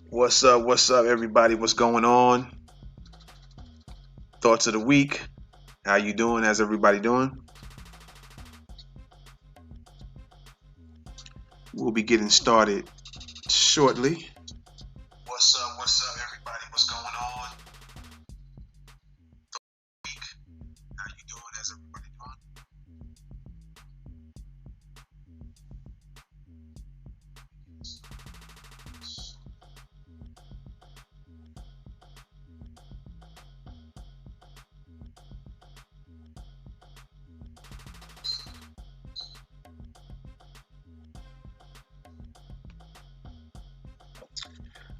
What's up? What's up, everybody? What's going on? Thoughts of the week. How you doing? How's everybody doing? We'll be getting started shortly. What's up? What's up, everybody? What's going on? How you doing? How's everybody doing?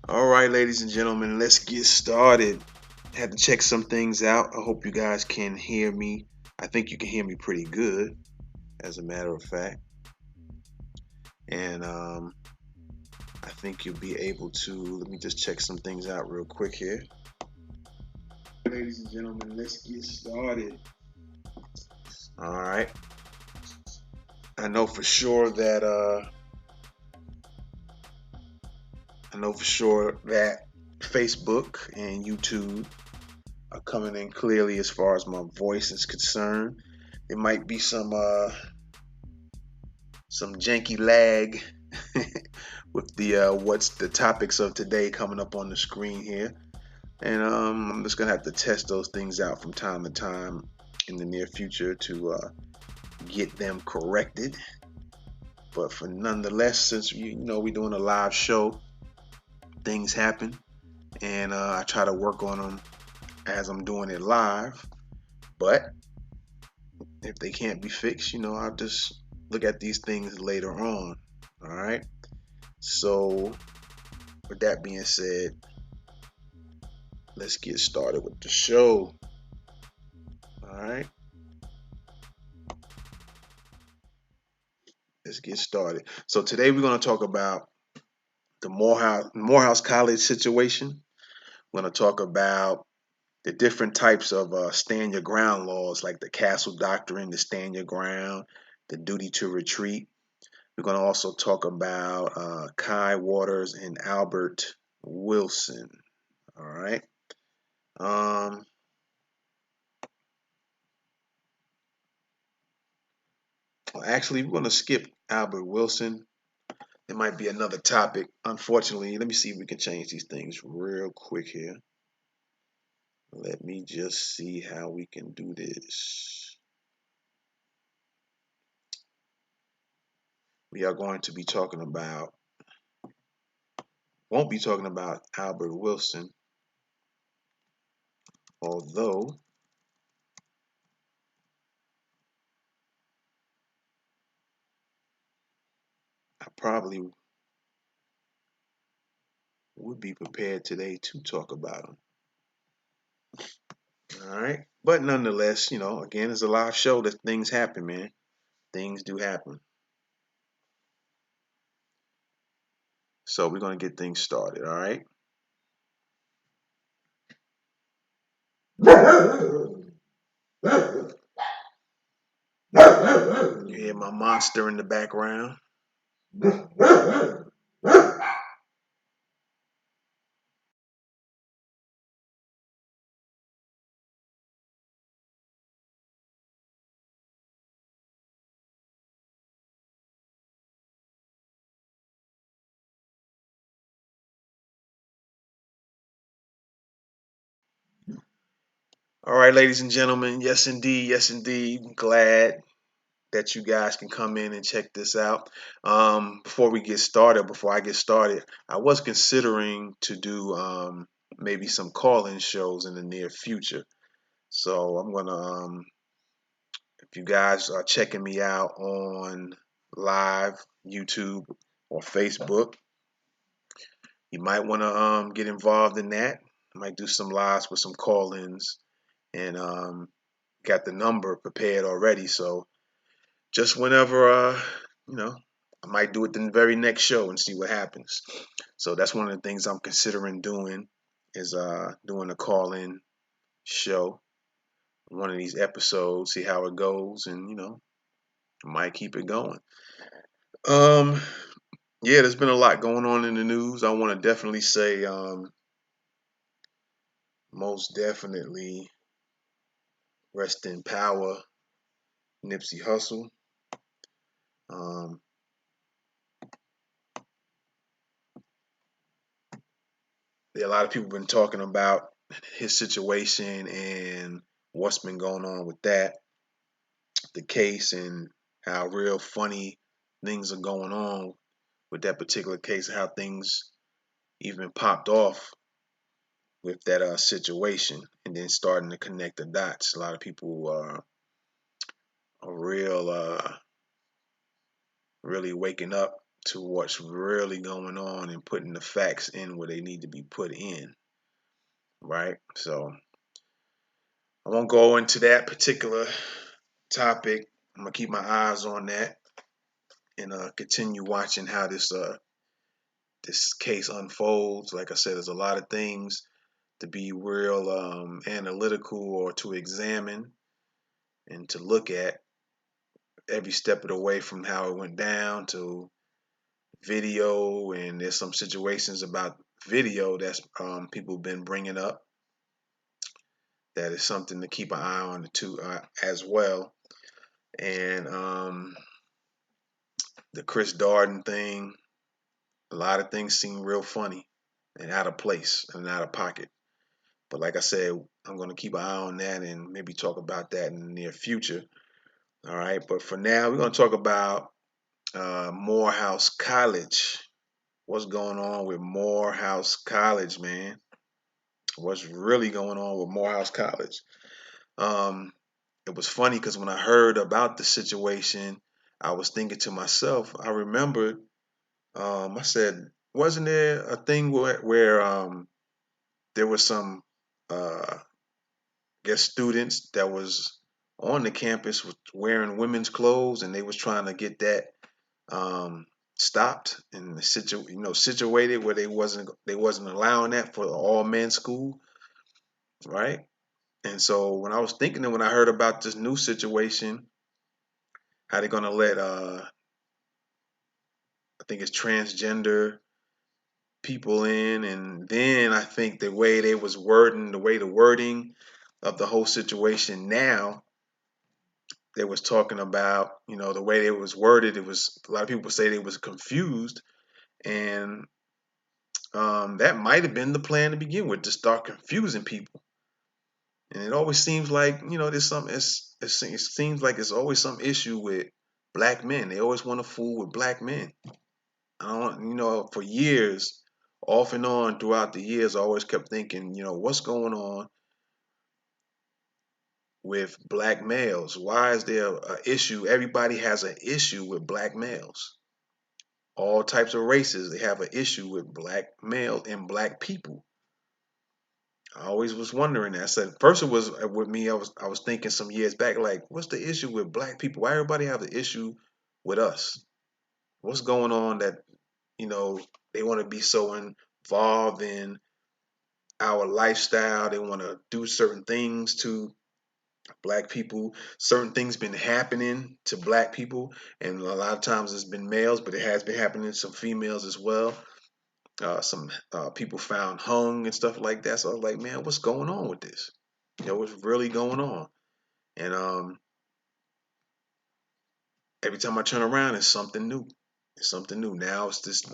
All right, ladies and gentlemen, let's get started. Had to check some things out. I hope you guys can hear me. I think you can hear me pretty good, as a matter of fact. And I think you'll be able to. Let me just check some things out real quick here. Ladies and gentlemen, let's get started. All right. I know for sure that Facebook and YouTube are coming in clearly as far as my voice is concerned. There might be some janky lag with the what's the topics of today coming up on the screen here. And I'm just gonna have to test those things out from time to time in the near future to get them corrected. But for nonetheless, since we're doing a live show, things happen, and I try to work on them as I'm doing it live. But if they can't be fixed, I'll just look at these things later on. All right. So, with that being said, let's get started with the show. All right. Let's get started. So today we're going to talk about the Morehouse College situation. We're going to talk about the different types of stand your ground laws, like the castle doctrine, the stand your ground, the duty to retreat. We're going to also talk about Kai Waters and Albert Wilson. All right. Um, Actually, we're going to skip Albert Wilson. There might be another topic. Unfortunately, let me see if we can change these things real quick here. Let me just see how we can do this. We are going to be talking about, won't be talking about Albert Wilson, although I probably would be prepared today to talk about him. All right. But nonetheless, again, it's a live show that things happen, man. Things do happen. So we're going to get things started. All right. You hear my monster in the background. All right, ladies and gentlemen. Yes, indeed. Yes, indeed. Glad that you guys can come in and check this out. Before I get started, I was considering to do maybe some call-in shows in the near future. So I'm gonna, if you guys are checking me out on live YouTube or Facebook, you might want to get involved in that. I might do some lives with some call-ins, and got the number prepared already. So just whenever you know I might do it the very next show and see what happens. So that's one of the things I'm considering doing is doing a call-in show, one of these episodes, see how it goes, and I might keep it going. um yeah, there's been a lot going on in the news. I want to definitely say, most definitely, rest in power, Nipsey Hussle. Um, a lot of people been talking about his situation and what's been going on with that, the case, and how real funny things are going on with that particular case, how things even popped off with that situation, and then starting to connect the dots. A lot of people are real, really waking up to what's really going on and putting the facts in where they need to be put in, right? So I won't go into that particular topic. I'm gonna keep my eyes on that and continue watching how this case unfolds. Like I said, there's a lot of things to be real analytical or to examine and to look at every step of the way, from how it went down to video. And there's some situations about video that's people been bringing up that is something to keep an eye on too, as well. And the Chris Darden thing, a lot of things seem real funny and out of place and out of pocket. But like I said, I'm going to keep an eye on that and maybe talk about that in the near future. All right. But for now, we're going to talk about Morehouse College. What's going on with Morehouse College, man? What's really going on with Morehouse College? Um, it was funny because when I heard about the situation, I was thinking to myself, I remembered, I said, wasn't there a thing where there was some, I guess, students that was on the campus with wearing women's clothes, and they was trying to get that um, stopped and situated where they wasn't allowing that for all men school, right? And so when I was thinking, and when I heard about this new situation, how they're gonna let I think it's transgender people in, and then I think the way they was wording, the wording of the whole situation now, they was talking about, the way it was worded, it was, a lot of people say they was confused, and that might have been the plan to begin with, to start confusing people. And it always seems like, there's some, it seems like it's always some issue with black men. They always want to fool with black men. I don't, for years, off and on throughout the years, I always kept thinking, what's going on with black males? Why is there an issue? Everybody has an issue with black males. All types of races, they have an issue with black males and black people. I always was wondering that. I said, first it was with me. I was thinking some years back, like, what's the issue with black people? Why everybody have an issue with us? What's going on that you know they want to be so involved in our lifestyle? They want to do certain things to black people. Certain things been happening to black people, and a lot of times it's been males, but it has been happening to some females as well. Some people found hung and stuff like that. So I was like, man, what's going on with this? What's really going on? And every time I turn around, it's something new. It's something new. Now it's this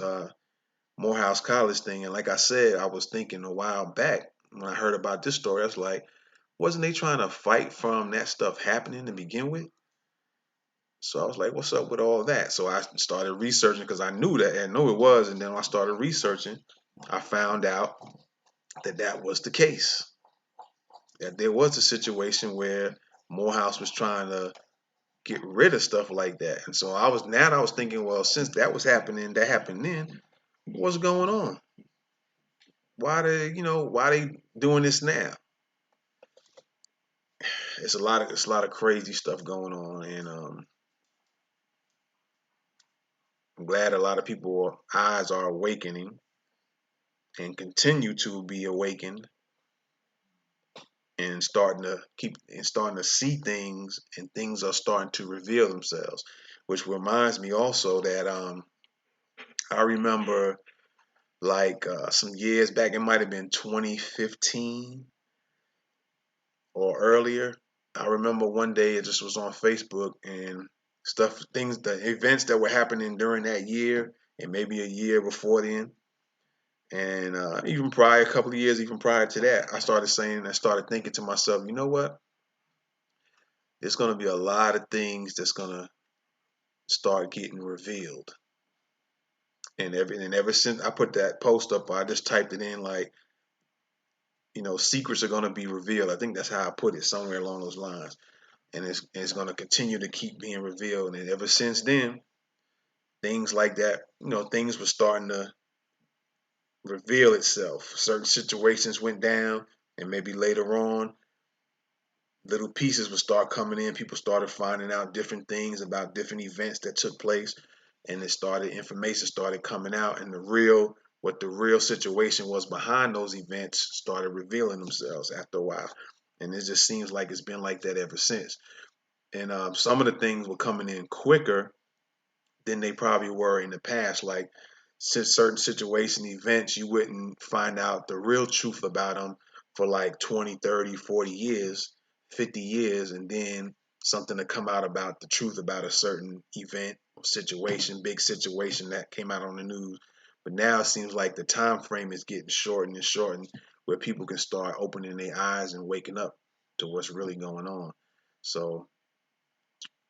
Morehouse College thing. And like I said, I was thinking a while back when I heard about this story, I was like, wasn't they trying to fight from that stuff happening to begin with? So I was like, what's up with all that? So I started researching because I knew that, I knew it was. And then when I started researching, I found out that that was the case. That there was a situation where Morehouse was trying to get rid of stuff like that. And so I was thinking, well, since that was happening, that happened then, what's going on? Why they doing this now? It's a lot of crazy stuff going on, and I'm glad a lot of people eyes are awakening and continue to be awakened and starting to see things, and things are starting to reveal themselves, which reminds me also that I remember like some years back, it might have been 2015 or earlier. I remember one day it just was on Facebook and the events that were happening during that year and maybe a year before then. And even prior, a couple of years, even prior to that, I started thinking to myself, you know what? There's going to be a lot of things that's going to start getting revealed. And ever since I put that post up, I just typed it in like, secrets are going to be revealed. I think that's how I put it, somewhere along those lines. And it's going to continue to keep being revealed. And ever since then, things like that, things were starting to reveal itself. Certain situations went down, and maybe later on, little pieces would start coming in. People started finding out different things about different events that took place, and information started coming out, and what the real situation was behind those events started revealing themselves after a while. And it just seems like it's been like that ever since. And some of the things were coming in quicker than they probably were in the past. Like, since certain situation events, you wouldn't find out the real truth about them for like 20, 30, 40 years, 50 years, and then something to come out about the truth about a certain event or situation, big situation that came out on the news. But now it seems like the time frame is getting shortened and shortened, where people can start opening their eyes and waking up to what's really going on. So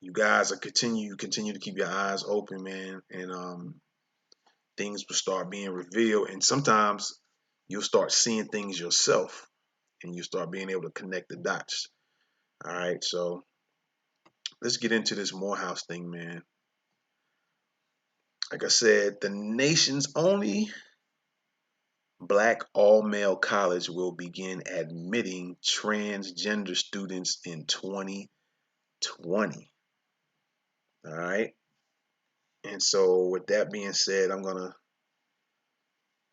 you guys continue to keep your eyes open, man, and things will start being revealed, and sometimes you'll start seeing things yourself, and you start being able to connect the dots. All right, so let's get into this Morehouse thing, man. Like I said, the nation's only black all-male college will begin admitting transgender students in 2020. All right, and so with that being said, I'm gonna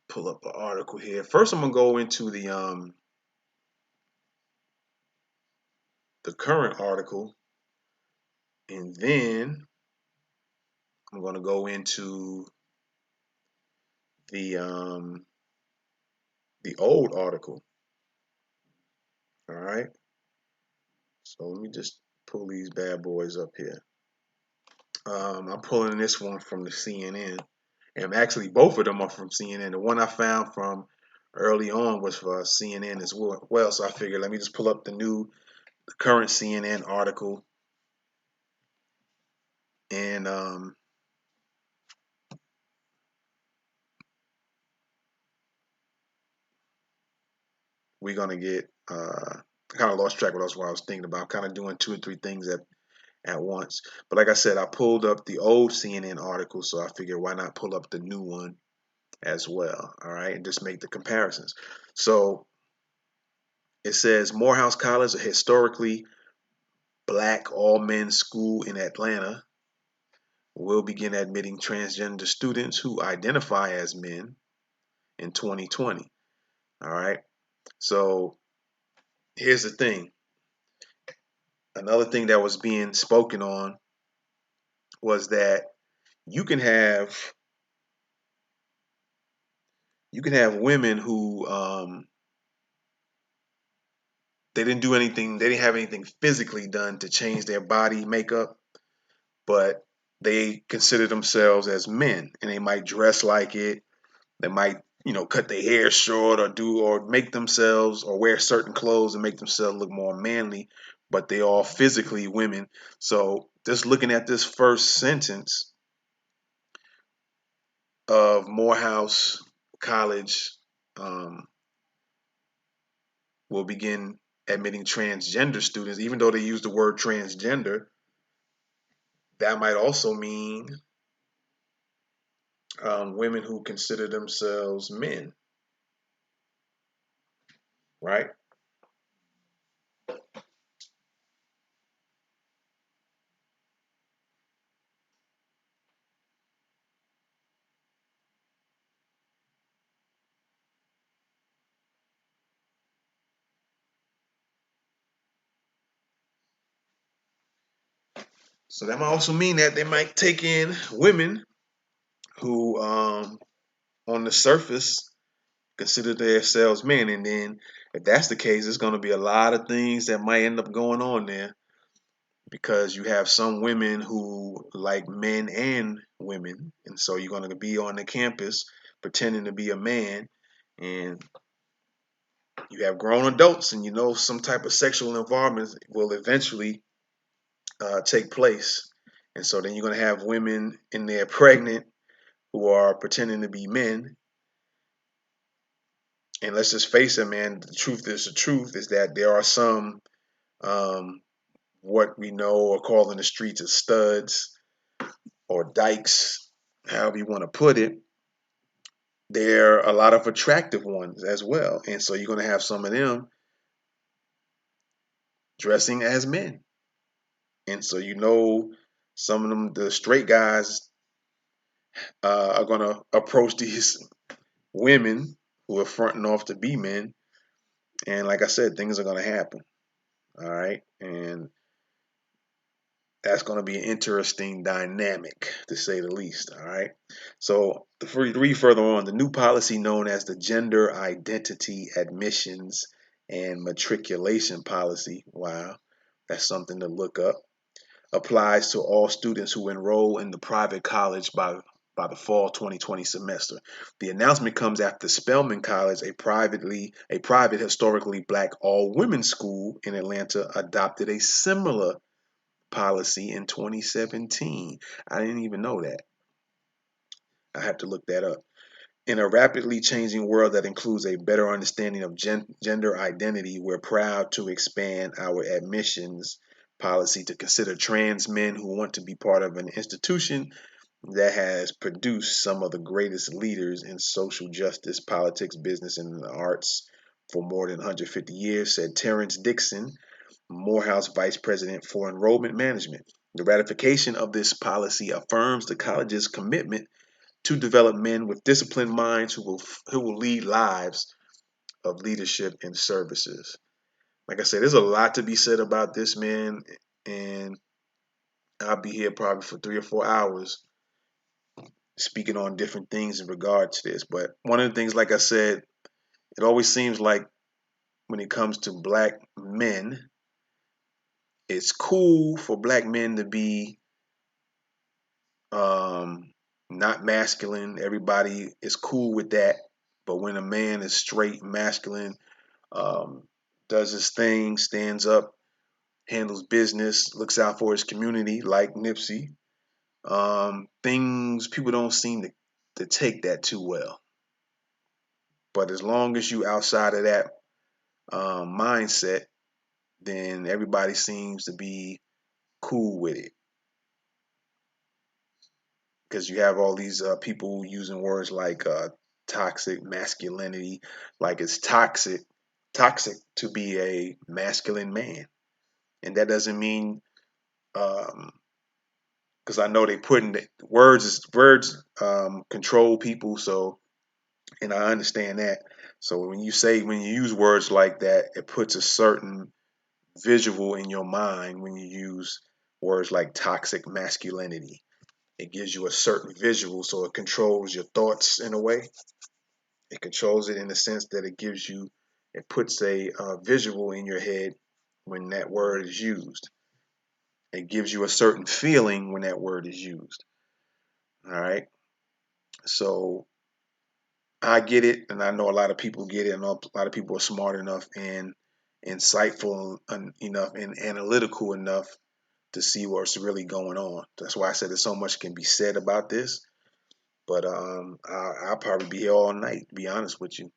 pull up an article here. First, I'm gonna go into the current article, and then I'm gonna go into the um, the old article. All right. So let me just pull these bad boys up here. I'm pulling this one from the CNN, and actually both of them are from CNN. The one I found from early on was for CNN as well. So I figured let me just pull up the current CNN article, and we're gonna get. I kind of lost track of what I was thinking about. Kind of doing two or three things at once. But like I said, I pulled up the old CNN article, so I figured why not pull up the new one as well. All right, and just make the comparisons. So it says Morehouse College, a historically black all men's school in Atlanta, will begin admitting transgender students who identify as men in 2020. All right, so here's the thing. Another thing that was being spoken on was that you can have women who they didn't do anything, they didn't have anything physically done to change their body makeup, but they consider themselves as men, and they might dress like it. They might, cut their hair short or make themselves or wear certain clothes and make themselves look more manly, but they all physically women. So just looking at this first sentence of Morehouse College, um, will begin admitting transgender students, even though they use the word transgender, that might also mean women who consider themselves men, right? So that might also mean that they might take in women who on the surface consider themselves men. And then if that's the case, there's going to be a lot of things that might end up going on there, because you have some women who like men and women, and so you're going to be on the campus pretending to be a man, and you have grown adults, and you know some type of sexual involvement will eventually take place. And so then you're going to have women in there pregnant who are pretending to be men. And let's just face it, man, the truth is that there are some, um, what we know or call in the streets as studs or dykes, however you want to put it. There are a lot of attractive ones as well. And so you're going to have some of them dressing as men. And so, you know, some of them, the straight guys, are going to approach these women who are fronting off to be men. And like I said, things are going to happen. All right. And that's going to be an interesting dynamic, to say the least. All right. So, to read further on, the new policy known as the Gender Identity Admissions and Matriculation Policy, wow, that's something to look up, applies to all students who enroll in the private college by the fall 2020 semester. The announcement comes after Spelman College, a private historically black all women school in Atlanta, adopted a similar policy in 2017. I didn't even know that. I have to look that up. In a rapidly changing world that includes a better understanding of gender identity, we're proud to expand our admissions policy to consider trans men who want to be part of an institution that has produced some of the greatest leaders in social justice, politics, business, and the arts for more than 150 years, said Terrence Dixon, Morehouse Vice President for Enrollment Management. The ratification of this policy affirms the college's commitment to develop men with disciplined minds who will lead lives of leadership and services. Like I said, there's a lot to be said about this, man, and I'll be here probably for 3 or 4 hours speaking on different things in regard to this. But one of the things, like I said, it always seems like when it comes to black men, it's cool for black men to be um, not masculine. Everybody is cool with that. But when a man is straight, masculine, um, does his thing, stands up, handles business, looks out for his community, like Nipsey, things people don't seem to take that too well. But as long as you outside of that mindset, then everybody seems to be cool with it, because you have all these people using words like toxic masculinity, like it's toxic to be a masculine man, and that doesn't mean, um, because I know they put in the words control people, so, and I understand that. So when you use words like that, it puts a certain visual in your mind. When you use words like toxic masculinity, it gives you a certain visual, so it controls your thoughts in a way. It controls it in the sense that it puts a visual in your head when that word is used. It gives you a certain feeling when that word is used. All right. So I get it, and I know a lot of people get it, and a lot of people are smart enough and insightful enough and analytical enough to see what's really going on. That's why I said there's so much can be said about this. But I'll probably be here all night, to be honest with you.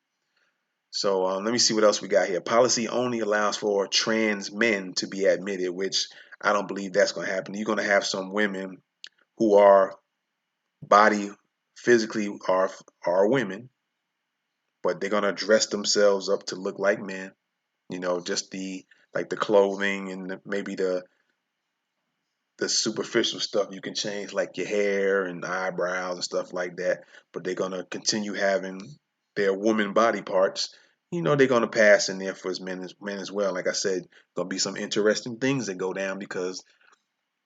So let me see what else we got here. Policy only allows for trans men to be admitted, which I don't believe that's going to happen. You're going to have some women who are body physically are women, but they're going to dress themselves up to look like men. You know, just the clothing and maybe the superficial stuff you can change, like your hair and eyebrows and stuff like that. But they're gonna continue having their woman body parts. You know, they're gonna pass in there for as men as well. Like I said, gonna be some interesting things that go down, because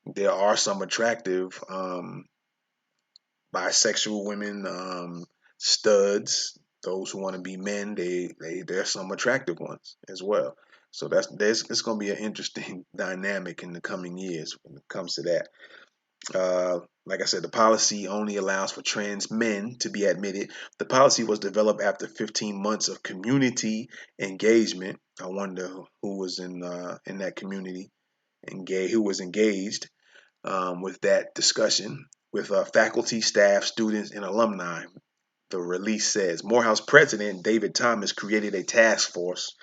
there are some attractive bisexual women, studs, those who want to be men. There's some attractive ones as well. So it's going to be an interesting dynamic in the coming years when it comes to that. Like I said, the policy only allows for trans men to be admitted. The policy was developed after 15 months of community engagement. I wonder who was in that community, who was engaged with that discussion with faculty, staff, students, and alumni. The release says Morehouse president David Thomas created a task force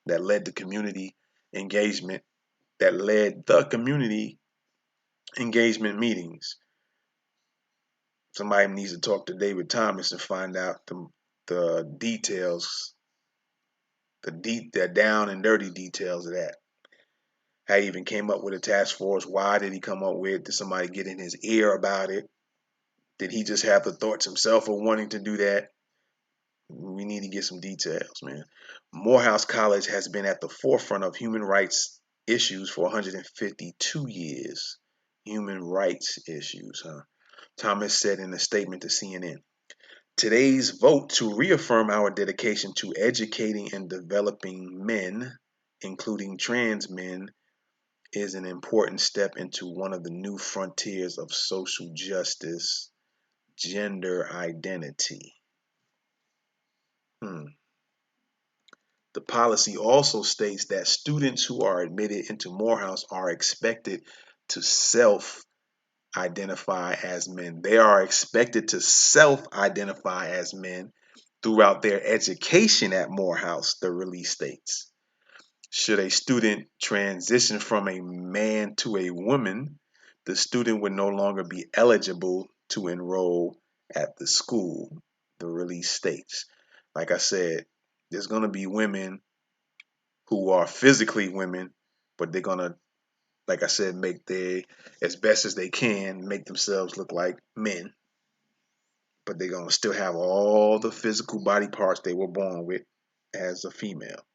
that led the community engagement meetings. Somebody needs to talk to David Thomas and find out the details, the down and dirty details of that. How he even came up with a task force. Why did he come up with it? Did somebody get in his ear about it? Did he just have the thoughts himself of wanting to do that? We need to get some details, man. Morehouse College has been at the forefront of human rights issues for 152 years. Human rights issues, huh? Thomas said in a statement to CNN. Today's vote to reaffirm our dedication to educating and developing men, including trans men, is an important step into one of the new frontiers of social justice, gender identity. The policy also states that students who are admitted into Morehouse are expected to self-identify as men. They are expected to self-identify as men throughout their education at Morehouse, the release states. Should a student transition from a man to a woman, the student would no longer be eligible to enroll at the school, the release states. Like I said, there's going to be women who are physically women, but they're going to, like I said, as best as they can, make themselves look like men. But they're going to still have all the physical body parts they were born with as a female.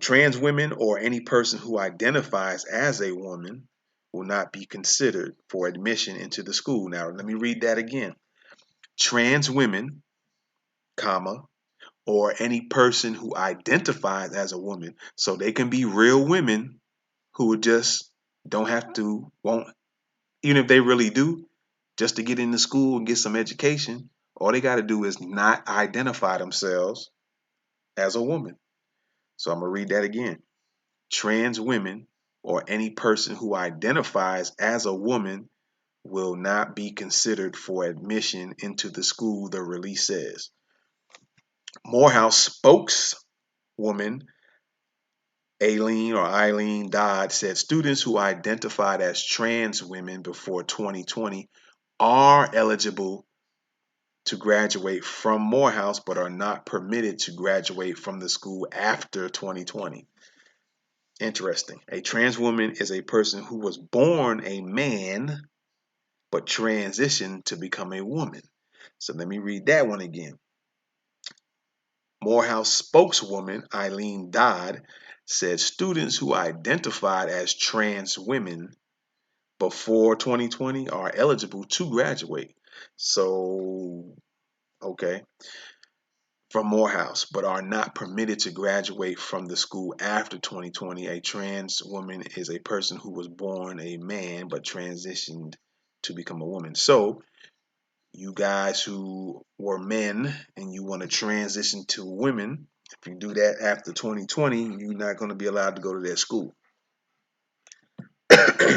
Trans women or any person who identifies as a woman will not be considered for admission into the school. Now, let me read that again. Trans women, comma, or any person who identifies as a woman, so they can be real women who just won't, even if they really do, just to get into school and get some education, all they got to do is not identify themselves as a woman. So I'm going to read that again. Trans women or any person who identifies as a woman will not be considered for admission into the school, the release says. Morehouse spokeswoman Eileen Dodd said students who identified as trans women before 2020 are eligible to graduate from Morehouse but are not permitted to graduate from the school after 2020. Interesting. A trans woman is a person who was born a man but transitioned to become a woman. So let me read that one again. Morehouse spokeswoman Eileen Dodd said students who identified as trans women before 2020 are eligible to graduate. So, okay, from Morehouse, but are not permitted to graduate from the school after 2020. A trans woman is a person who was born a man but transitioned to become a woman. So, you guys who were men and you want to transition to women, if you do that after 2020, you're not going to be allowed to go to that school.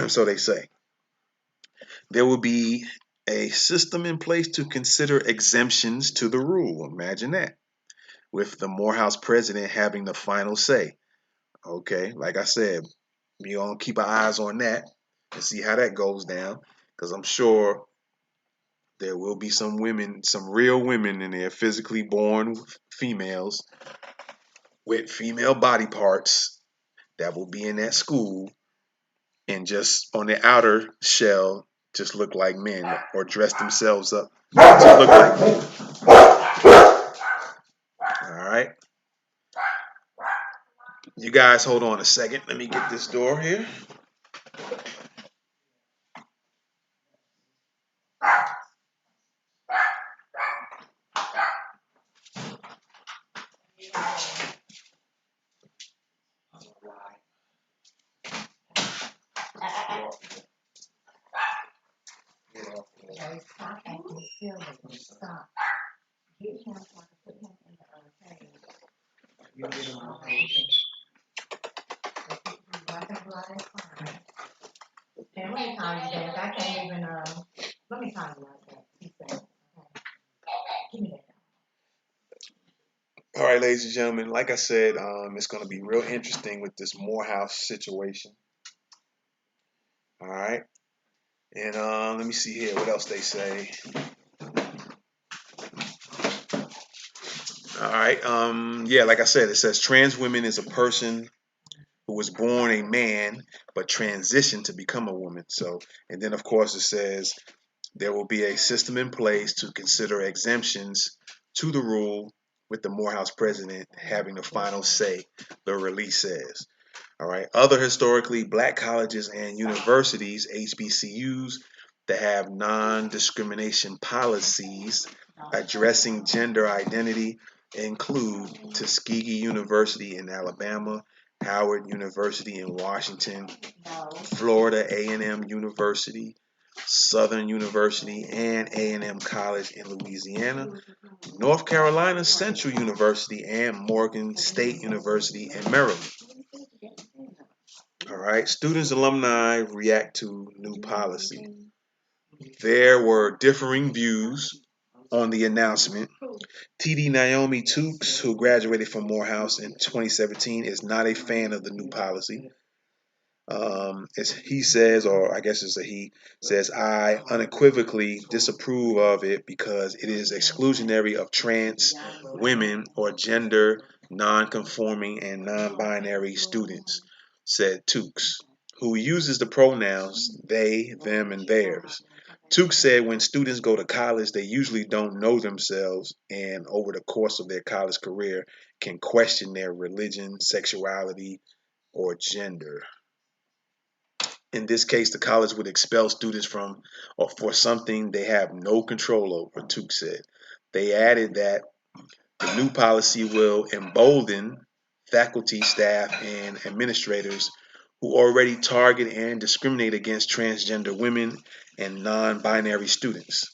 So they say. There will be a system in place to consider exemptions to the rule. Imagine that. With the Morehouse president having the final say. Okay, like I said, we're going to keep our eyes on that and see how that goes down, because I'm sure there will be some women, some real women in there, physically born females with female body parts that will be in that school and just on the outer shell just look like men or dress themselves up to look like men. All right. You guys hold on a second. Let me get this door here. All right, ladies and gentlemen, like I said, it's going to be real interesting with this Morehouse situation. All right. And let me see here what else they say. All right. Yeah, like I said, it says trans women is a person who was born a man but transitioned to become a woman. So, and then of course it says there will be a system in place to consider exemptions to the rule, with the Morehouse president having the final say, the release says. All right. Other historically black colleges and universities, HBCUs, that have non-discrimination policies addressing gender identity include Tuskegee University in Alabama, Howard University in Washington, Florida A&M University, Southern University, and A&M College in Louisiana, North Carolina Central University, and Morgan State University in Maryland. All right, students, alumni react to new policy. There were differing views on the announcement. TD Naomi Tukes, who graduated from Morehouse in 2017, is not a fan of the new policy. As he says, or I guess it's a he, says, I unequivocally disapprove of it because it is exclusionary of trans women or gender non-conforming and non-binary students, said Tukes, who uses the pronouns they, them, and theirs. Tukes said when students go to college, they usually don't know themselves, and over the course of their college career can question their religion, sexuality, or gender. In this case, the college would expel students from or for something they have no control over, Tukes said. They added that the new policy will embolden faculty, staff, and administrators who already target and discriminate against transgender women and non-binary students.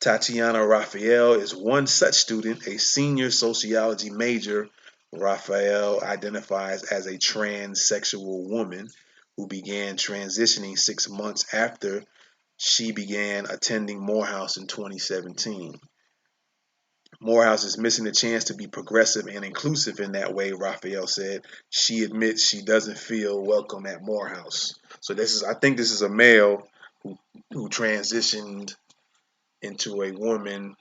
Tatiana Raphael is one such student, a senior sociology major. Raphael identifies as a transsexual woman who began transitioning 6 months after she began attending Morehouse in 2017. Morehouse is missing the chance to be progressive and inclusive in that way, Raphael said. She admits she doesn't feel welcome at Morehouse. So I think this is a male who transitioned into a woman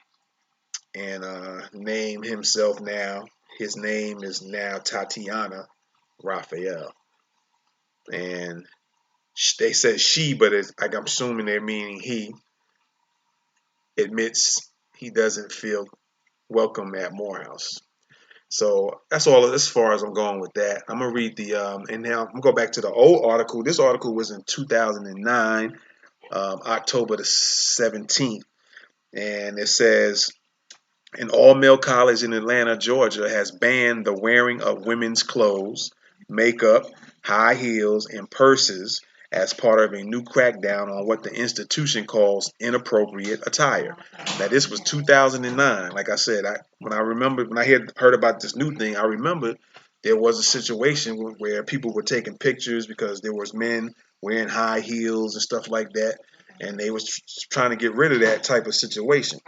and named himself now. His name is now Tatiana Raphael. And they said she, but I'm assuming they're meaning he admits he doesn't feel welcome at Morehouse. So that's all as far as I'm going with that. I'm gonna read and now I'm gonna go back to the old article. This article was in 2009, October the 17th, and it says an all-male college in Atlanta, Georgia, has banned the wearing of women's clothes, makeup, high heels, and purses as part of a new crackdown on what the institution calls inappropriate attire. Now, this was 2009. Like I said, when I heard about this new thing, I remember there was a situation where people were taking pictures because there was men wearing high heels and stuff like that, and they was trying to get rid of that type of situation.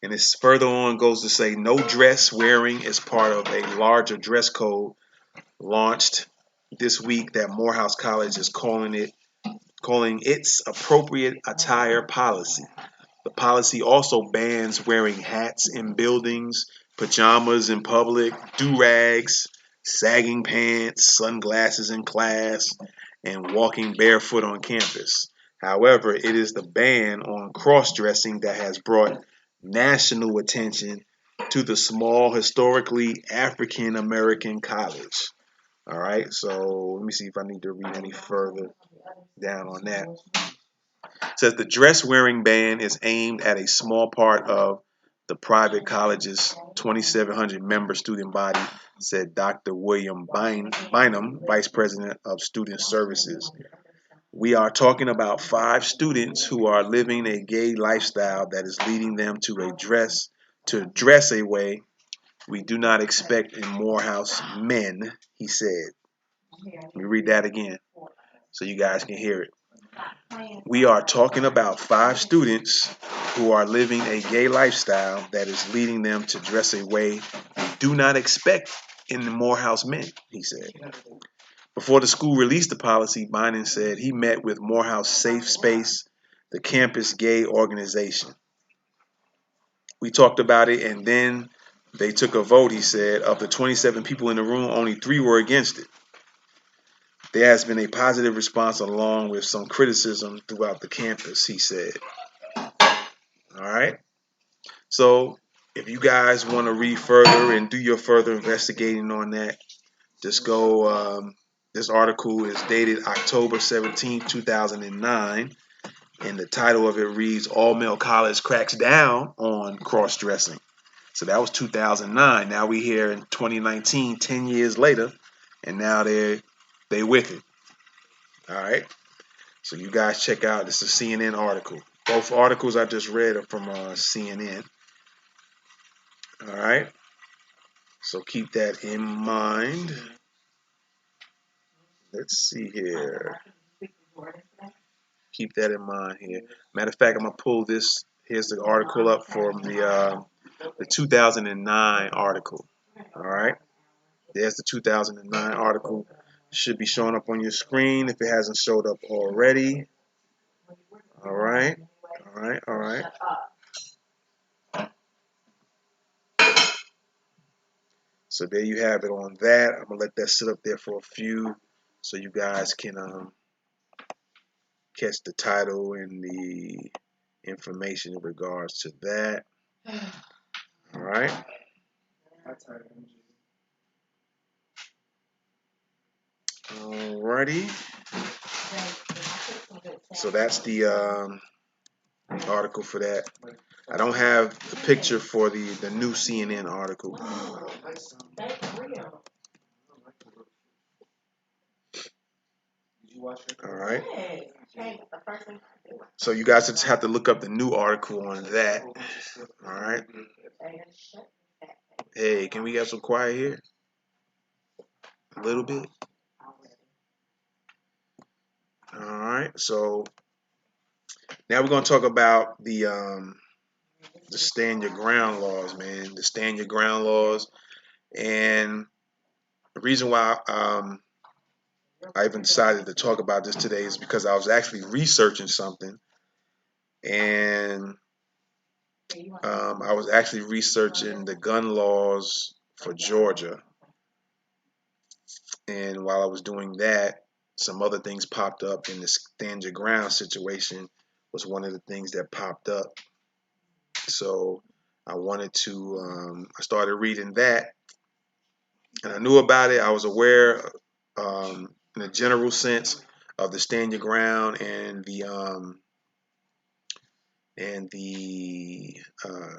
And it's further on goes to say no dress wearing is part of a larger dress code launched this week that Morehouse College is calling its appropriate attire policy. The policy also bans wearing hats in buildings, pajamas in public, do-rags, sagging pants, sunglasses in class, and walking barefoot on campus. However, it is the ban on cross-dressing that has brought national attention to the small, historically African American college. All right, so let me see if I need to read any further down on that. It says the dress wearing ban is aimed at a small part of the private college's 2,700 member student body, said Dr. William Bynum, Vice President of Student Services. We are talking about 5 students who are living a gay lifestyle that is leading them to dress a way we do not expect in Morehouse men, he said. Let me read that again so you guys can hear it. We are talking about 5 students who are living a gay lifestyle that is leading them to dress a way we do not expect in the Morehouse men, he said. Before the school released the policy, Bynum said he met with Morehouse Safe Space, the campus gay organization. We talked about it, and then they took a vote, he said. Of the 27 people in the room, only 3 were against it. There has been a positive response along with some criticism throughout the campus, he said. All right. So if you guys want to read further and do your further investigating on that, just go. This article is dated October 17, 2009, and the title of it reads, All Male College Cracks Down on Cross-Dressing. So that was 2009. Now we here in 2019, 10 years later, and now they with it. All right. So you guys check out. This is a CNN article. Both articles I just read are from CNN. All right. So keep that in mind. Let's see here. Keep that in mind here. Matter of fact, I'm gonna pull this. Here's the article up from the 2009 article. All right. There's the 2009 article. Should be showing up on your screen if it hasn't showed up already. All right. All right. All right. So there you have it on that. I'm gonna let that sit up there for a few, so you guys can catch the title and the information in regards to that. All right. Alrighty. So that's the article for that. I don't have the picture for the new CNN article. All right. So you guys just have to look up the new article on that. All right. Hey, can we get some quiet here? A little bit. All right. So now we're gonna talk about the stand your ground laws, man. The stand your ground laws, and the reason why I even decided to talk about this today is because I was actually researching something, and I was actually researching the gun laws for Georgia. And while I was doing that, some other things popped up, and the stand your ground situation was one of the things that popped up. So I wanted to, I started reading that, and I knew about it. I was aware, in a general sense, of the stand your ground and the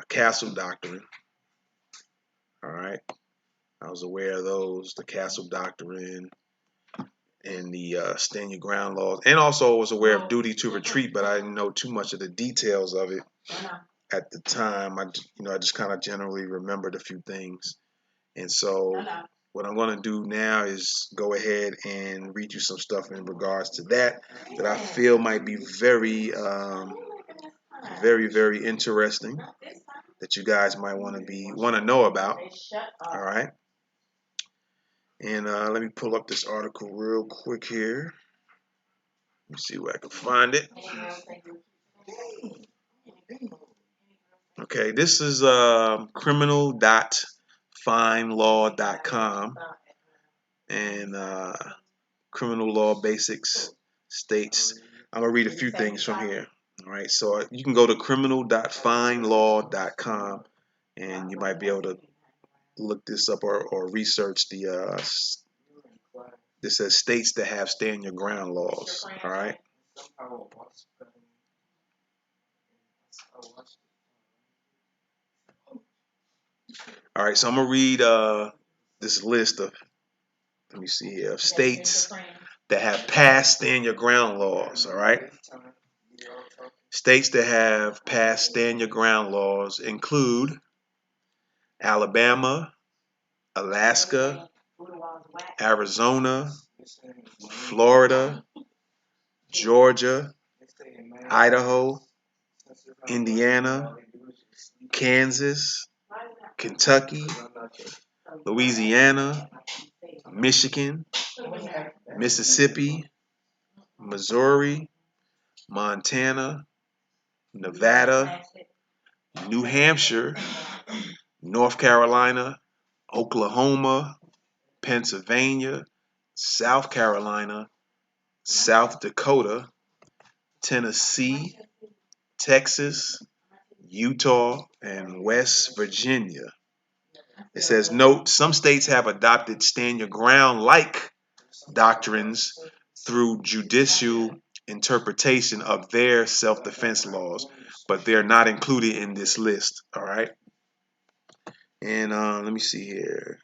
castle doctrine. All right, I was aware of those, the castle doctrine and the stand your ground laws, and also was aware of duty to retreat, but I didn't know too much of the details of it at the time. I just kind of generally remembered a few things, and so what I'm going to do now is go ahead and read you some stuff in regards to that I feel might be very, very, very interesting, that you guys might want to know about. All right. And let me pull up this article real quick here. Let me see where I can find it. Okay, this is criminal.finelaw.com, and criminal law basics states. I'm gonna read a few things from here. All right, so you can go to criminal.finelaw.com, and you might be able to look this up or research the. This says states that have stand your ground laws. All right. All right, so I'm gonna read this list of, let me see here, of states that have passed stand your ground laws, all right? States that have passed stand your ground laws include Alabama, Alaska, Arizona, Florida, Georgia, Idaho, Indiana, Kansas, Kentucky, Louisiana, Michigan, Mississippi, Missouri, Montana, Nevada, New Hampshire, North Carolina, Oklahoma, Pennsylvania, South Carolina, South Dakota, Tennessee, Texas, Utah, and West Virginia. It says, note, some states have adopted stand your ground like doctrines through judicial interpretation of their self-defense laws, but they're not included in this list. All right. And let me see here.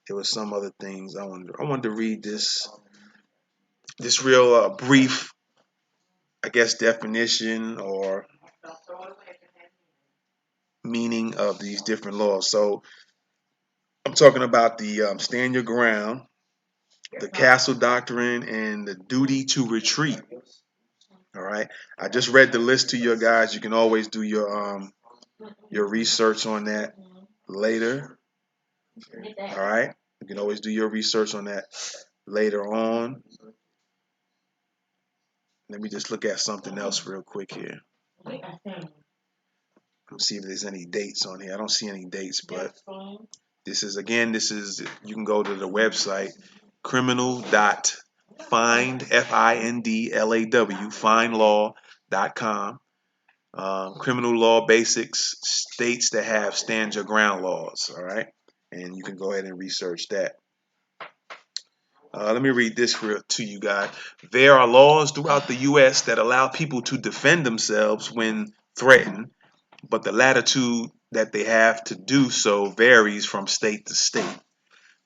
There was some other things I wanted to read this real brief, I guess, definition or meaning of these different laws. So I'm talking about the stand your ground, the castle doctrine, and the duty to retreat. All right. I just read the list to you guys. You can always do your research on that later. All right. You can always do your research on that later on. Let me just look at something else real quick here. Let's see if there's any dates on here. I don't see any dates, but this is you can go to the website criminal.find FINDLAW findlaw.com. Criminal law basics, states that have stand your ground laws. All right, and you can go ahead and research that. Let me read this to you guys. There are laws throughout the U.S. that allow people to defend themselves when threatened, but the latitude that they have to do so varies from state to state.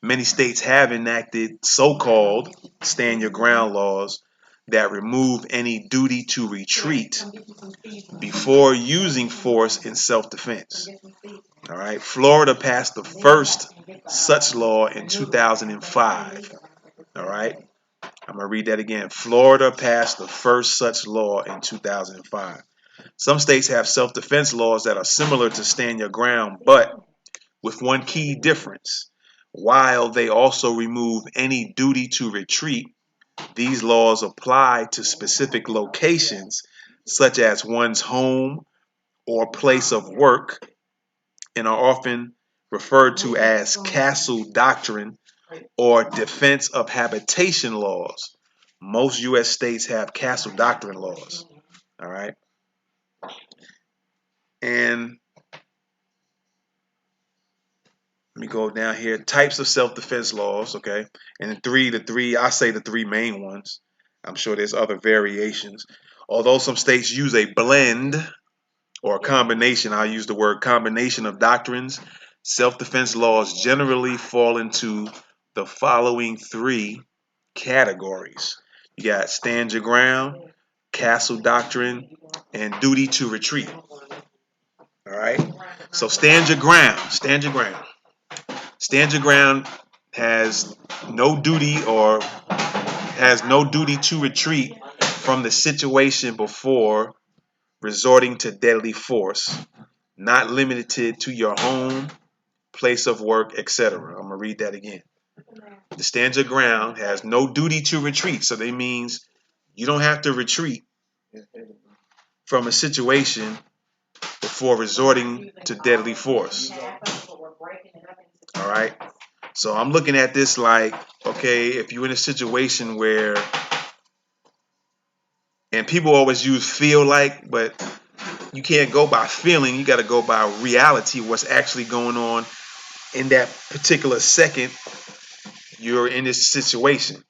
Many states have enacted so-called stand your ground laws that remove any duty to retreat before using force in self-defense. All right, Florida passed the first such law in 2005. All right, I'm going to read that again. Florida passed the first such law in 2005. Some states have self-defense laws that are similar to stand your ground, but with one key difference. While they also remove any duty to retreat, these laws apply to specific locations, such as one's home or place of work, and are often referred to as castle doctrine or defense of habitation laws. Most U.S. states have castle doctrine laws. All right. And let me go down here. Types of self-defense laws, okay? And I say the three main ones. I'm sure there's other variations. Although some states use a blend or a combination, I'll use the word combination of doctrines, self-defense laws generally fall into the following three categories. You got stand your ground, castle doctrine, and duty to retreat. All right? So stand your ground. Stand your ground. Stand your ground has no duty to retreat from the situation before resorting to deadly force, not limited to your home, place of work, etc. I'm going to read that again. The stand your ground has no duty to retreat. So that means you don't have to retreat from a situation before resorting to deadly force. All right. So I'm looking at this like, okay, if you're in a situation where, and people always use feel like, but you can't go by feeling. You got to go by reality, what's actually going on in that particular second you're in this situation.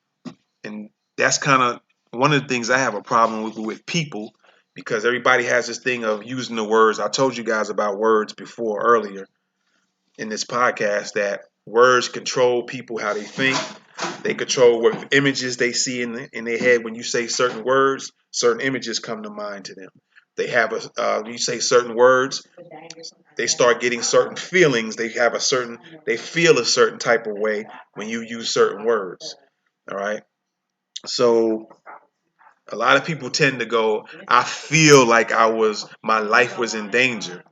And that's kind of one of the things I have a problem with people, because everybody has this thing of using the words. I told you guys about words before earlier in this podcast, that Words control people, how they think. They control what images they see in their head. When you say certain words, certain images come to mind to them. They have you say certain words, they start getting certain feelings. They feel a certain type of way when you use certain words. All right. So a lot of people tend to go, I feel like my life was in danger.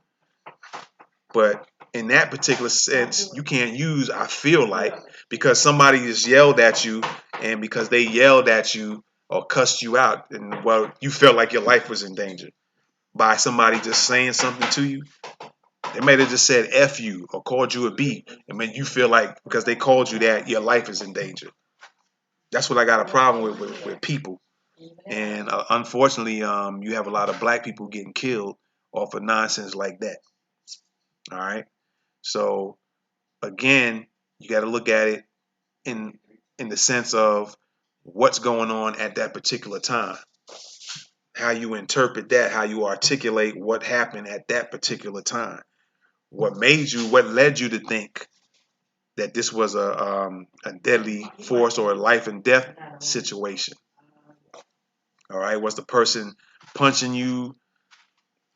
But in that particular sense, you can't use I feel like, because somebody just yelled at you, and because they yelled at you or cussed you out, and well, you felt like your life was in danger by somebody just saying something to you. They may have just said F you or called you a B, and then you feel like because they called you that, your life is in danger. That's what I got a problem with people. And unfortunately, you have a lot of black people getting killed off of nonsense like that. All right. So again, you got to look at it in the sense of what's going on at that particular time, how you interpret that, how you articulate what happened at that particular time, what led you to think that this was a deadly force or a life and death situation. All right, was the person punching you?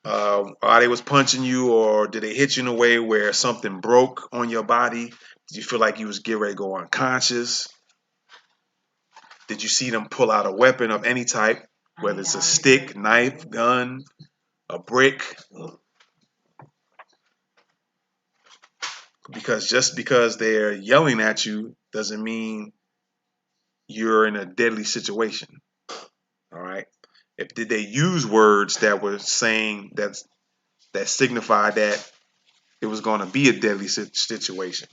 While they was punching you, or did they hit you in a way where something broke on your body? Did you feel like you was getting ready to go unconscious? Did you see them pull out a weapon of any type, whether it's a stick, knife, gun, a brick? Because just because they're yelling at you doesn't mean you're in a deadly situation. All right. If did they use words that were saying that signified that it was going to be a deadly situation?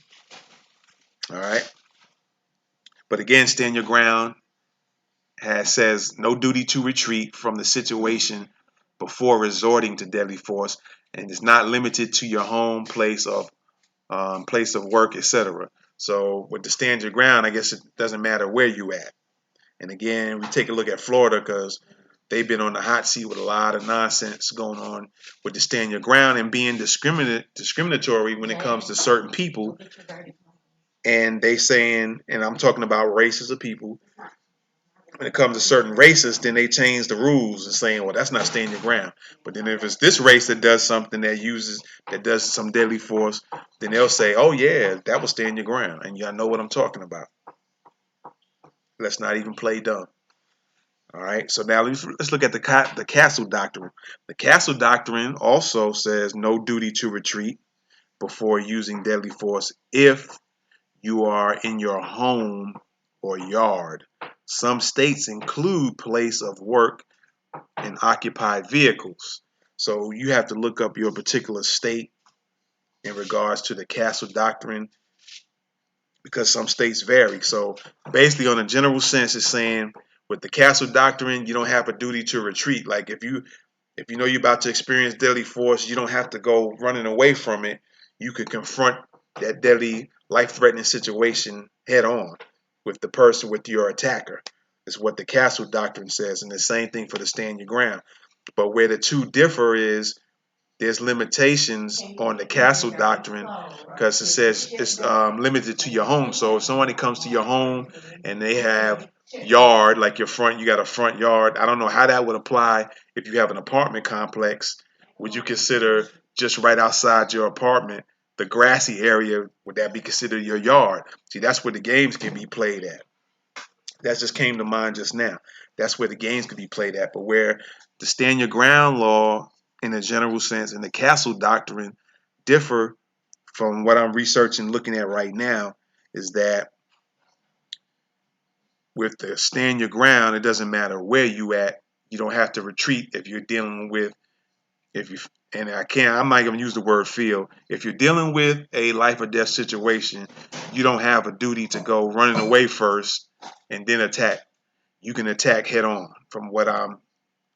All right. But again, stand your ground says no duty to retreat from the situation before resorting to deadly force, and it's not limited to your home, place of work, etc. So with the stand your ground, I guess it doesn't matter where you at. And again, we take a look at Florida because they've been on the hot seat with a lot of nonsense going on with the stand your ground and being discriminatory when it comes to certain people. And they saying, and I'm talking about races of people, when it comes to certain races, then they change the rules and saying, well, that's not stand your ground. But then if it's this race that does something that does some deadly force, then they'll say, oh yeah, that was stand your ground. And y'all know what I'm talking about. Let's not even play dumb. All right. So now let's look at the castle doctrine. The castle doctrine also says no duty to retreat before using deadly force if you are in your home or yard. Some states include place of work and occupied vehicles. So you have to look up your particular state in regards to the castle doctrine because some states vary. So basically, on a general sense, it's saying with the castle doctrine, you don't have a duty to retreat. Like if you know you're about to experience deadly force, you don't have to go running away from it. You can confront that deadly, life-threatening situation head on with your attacker. Is what the castle doctrine says, and the same thing for the stand your ground. But where the two differ is there's limitations on the castle doctrine because it says it's limited to your home. So if somebody comes to your home and they have yard, like you got a front yard. I don't know how that would apply if you have an apartment complex. Would you consider just right outside your apartment, the grassy area, would that be considered your yard? See, that's where the games can be played at. That just came to mind just now. That's where the games could be played at. But where the stand your ground law in a general sense and the castle doctrine differ from what I'm researching looking at right now is that with the stand your ground, it doesn't matter where you at. You don't have to retreat if you're dealing with if you and I'm not gonna use the word feel. If you're dealing with a life or death situation, you don't have a duty to go running away first and then attack. You can attack head on from what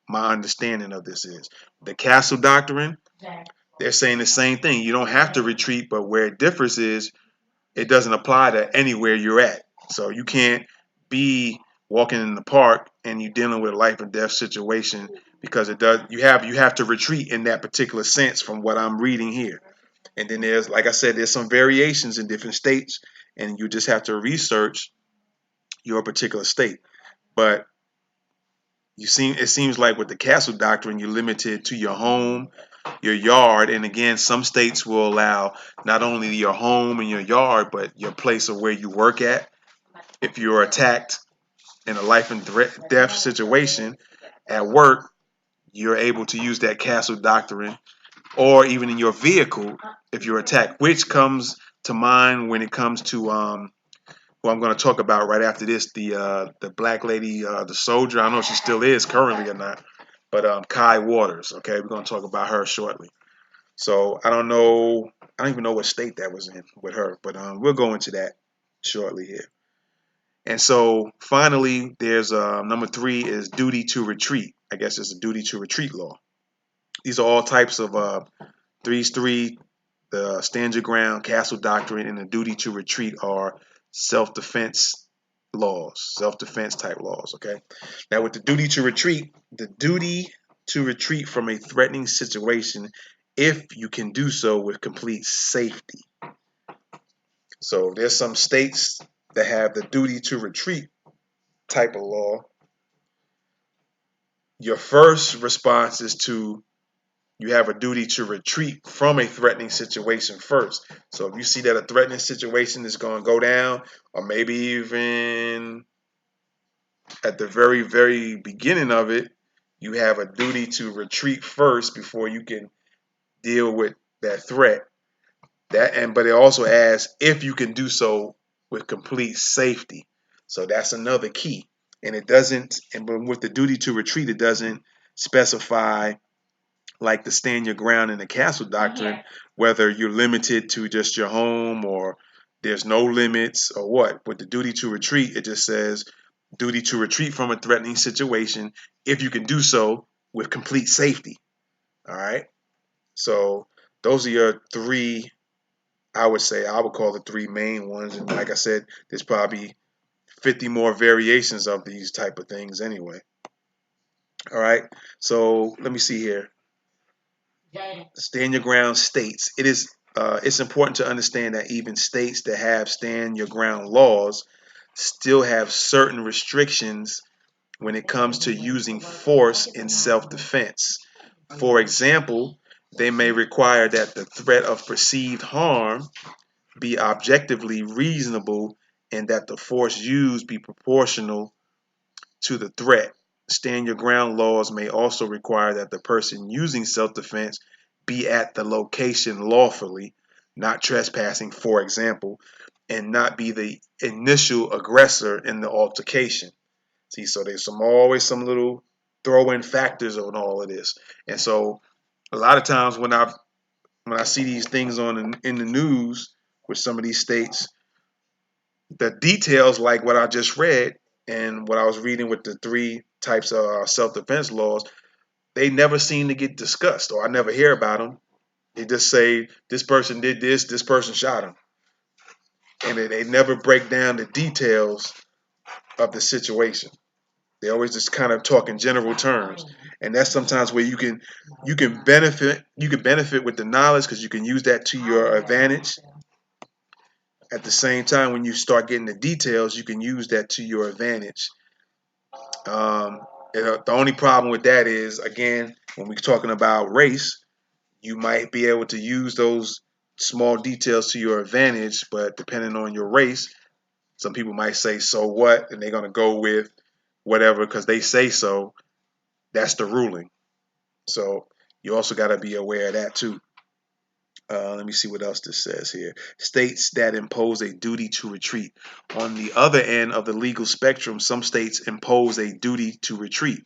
my understanding of this is. The castle doctrine, they're saying the same thing. You don't have to retreat, but where it differs is it doesn't apply to anywhere you're at. So you can't be walking in the park and you're dealing with a life and death situation because it does you have to retreat in that particular sense from what I'm reading here. And then there's, like I said, there's some variations in different states, and you just have to research your particular state. But it seems like with the castle doctrine, you're limited to your home, your yard, and again, some states will allow not only your home and your yard, but your place of where you work at. If you're attacked in a life and death situation at work, you're able to use that castle doctrine, or even in your vehicle if you're attacked, which comes to mind when it comes to who I'm going to talk about right after this, the black lady, the soldier. I don't know if she still is currently or not, but Kai Waters. Okay, we're going to talk about her shortly. So I don't know, I don't even know what state that was in with her, but we'll go into that shortly here. And so finally, there's number 3 is duty to retreat. I guess it's a duty to retreat law. These are all types of threes, three, the stand your ground, castle doctrine, and the duty to retreat are self-defense laws, self-defense type laws. Okay. Now with the duty to retreat from a threatening situation, if you can do so with complete safety. So there's some states that have the duty to retreat type of law. Your first response is to you have a duty to retreat from a threatening situation first. So if you see that a threatening situation is going to go down, or maybe even at the very, very beginning of it, you have a duty to retreat first before you can deal with that threat. But it also asks if you can do so with complete safety. So that's another key. And it doesn't, but with the duty to retreat, it doesn't specify like the stand your ground in the castle doctrine, whether you're limited to just your home or there's no limits or what. With the duty to retreat, it just says duty to retreat from a threatening situation if you can do so with complete safety. All right. So those are your 3, I would say, I would call the 3 main ones. And like I said, there's probably 50 more variations of these type of things anyway. All right. So let me see here. Stand your ground states. It's important to understand that even states that have stand your ground laws still have certain restrictions when it comes to using force in self-defense. For example, they may require that the threat of perceived harm be objectively reasonable and that the force used be proportional to the threat. Stand your ground laws may also require that the person using self-defense be at the location lawfully, not trespassing, for example, and not be the initial aggressor in the altercation. See, so there's always some little throw-in factors on all of this. And so a lot of times when I see these things in the news with some of these states, the details like what I just read and what I was reading with the 3 types of self-defense laws, they never seem to get discussed, or I never hear about them. They just say this person did this person shot him, and they never break down the details of the situation. They always just kind of talk in general terms, and that's sometimes where you can benefit with the knowledge because you can use that to your advantage. At the same time, when you start getting the details, you can use that to your advantage. Um, the only problem with that is, again, when we're talking about race, you might be able to use those small details to your advantage, but depending on your race, some people might say, so what? And they're going to go with whatever because they say so. That's the ruling. So you also got to be aware of that too. Let me see what else this says here. States that impose a duty to retreat. On the other end of the legal spectrum, some states impose a duty to retreat.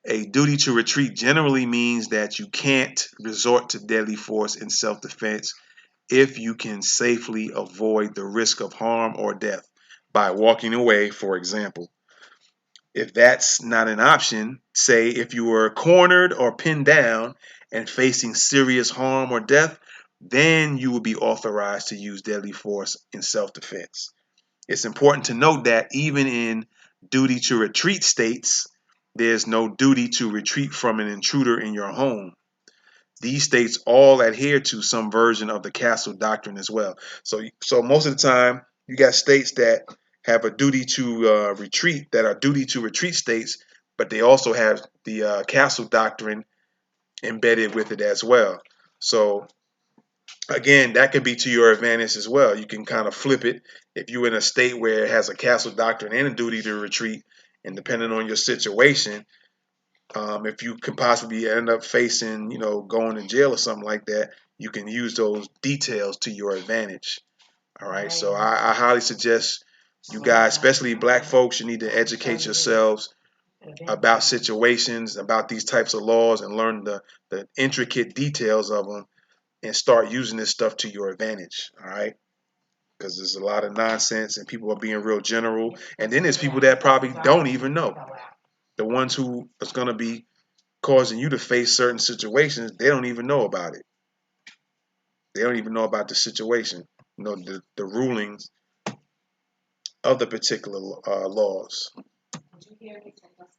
A duty to retreat generally means that you can't resort to deadly force in self-defense if you can safely avoid the risk of harm or death by walking away, for example. If that's not an option, say if you were cornered or pinned down and facing serious harm or death, then you would be authorized to use deadly force in self-defense. It's important to note that even in duty to retreat states, there's no duty to retreat from an intruder in your home. these states all adhere to some version of the castle doctrine as well. So most of the time, you got states that have a duty to retreat, that are duty to retreat states, but they also have the castle doctrine embedded with it as well. So again, that could be to your advantage as well. You can kind of flip it if you're in a state where it has a castle doctrine and a duty to retreat, and depending on your situation, if you could possibly end up facing, going to jail or something like that, you can use those details to your advantage. All right. So I highly suggest you guys, especially black folks, you need to educate yourselves about situations, about these types of laws, and learn the intricate details of them, and start using this stuff to your advantage. All right. Because there's a lot of nonsense and people are being real general. And then there's people that probably don't even know. The ones who is going to be causing you to face certain situations, they don't even know about it. They don't even know about the situation, the rulings of the particular laws.